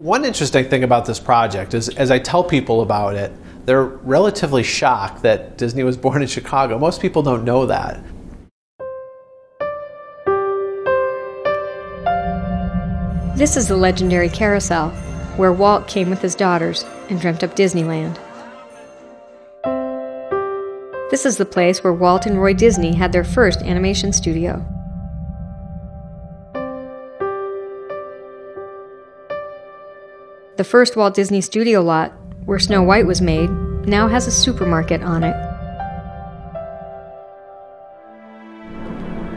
One interesting thing about this project is, as I tell people about it, they're relatively shocked that Disney was born in Chicago. Most people don't know that. This is the legendary carousel, where Walt came with his daughters and dreamt up Disneyland. This is the place where Walt and Roy Disney had their first animation studio. The first Walt Disney Studio lot, where Snow White was made, now has a supermarket on it.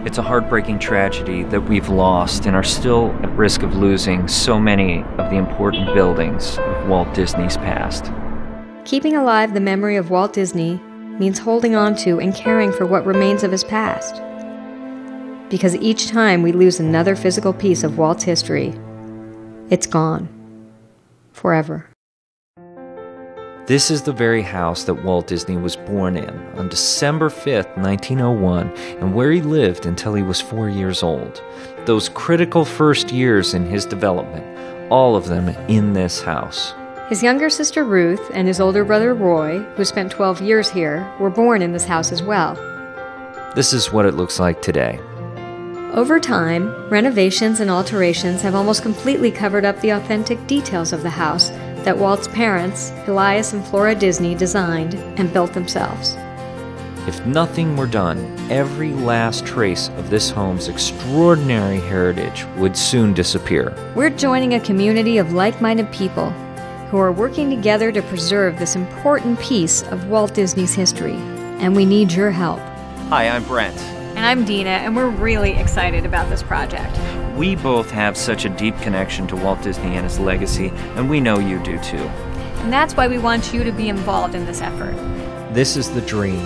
It's a heartbreaking tragedy that we've lost and are still at risk of losing so many of the important buildings of Walt Disney's past. Keeping alive the memory of Walt Disney means holding on to and caring for what remains of his past. Because each time we lose another physical piece of Walt's history, it's gone. Forever. This is the very house that Walt Disney was born in on December 5th, 1901, and where he lived until he was 4 years old. Those critical first years in his development, all of them in this house. His younger sister Ruth and his older brother Roy, who spent 12 years here, were born in this house as well. This is what it looks like today. Over time, renovations and alterations have almost completely covered up the authentic details of the house that Walt's parents, Elias and Flora Disney, designed and built themselves. If nothing were done, every last trace of this home's extraordinary heritage would soon disappear. We're joining a community of like-minded people who are working together to preserve this important piece of Walt Disney's history, and we need your help. Hi, I'm Brent. And I'm Dina, and we're really excited about this project. We both have such a deep connection to Walt Disney and his legacy, and we know you do too. And that's why we want you to be involved in this effort. This is the dream,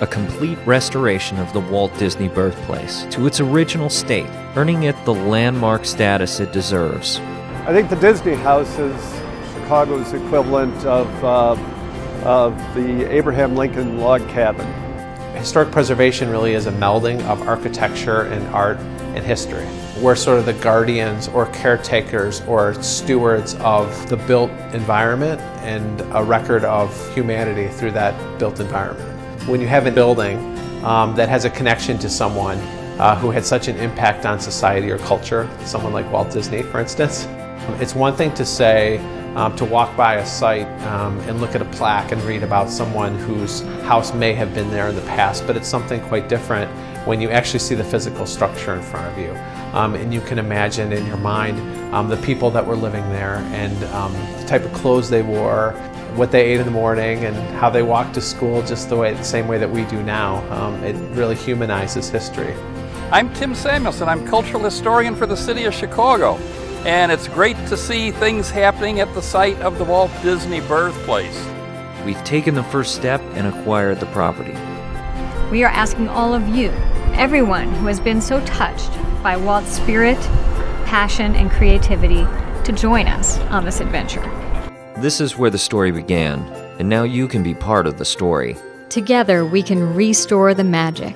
a complete restoration of the Walt Disney birthplace to its original state, earning it the landmark status it deserves. I think the Disney House is Chicago's equivalent of the Abraham Lincoln log cabin. Historic preservation really is a melding of architecture and art and history. We're sort of the guardians or caretakers or stewards of the built environment and a record of humanity through that built environment. When you have a building that has a connection to someone who had such an impact on society or culture, someone like Walt Disney, for instance, it's one thing to say, to walk by a site and look at a plaque and read about someone whose house may have been there in the past, but it's something quite different when you actually see the physical structure in front of you. And you can imagine in your mind the people that were living there and the type of clothes they wore, what they ate in the morning, and how they walked to school just the same way that we do now. It really humanizes history. I'm Tim Samuelson. I'm cultural historian for the city of Chicago. And it's great to see things happening at the site of the Walt Disney birthplace. We've taken the first step and acquired the property. We are asking all of you, everyone who has been so touched by Walt's spirit, passion, and creativity, to join us on this adventure. This is where the story began, and now you can be part of the story. Together, we can restore the magic.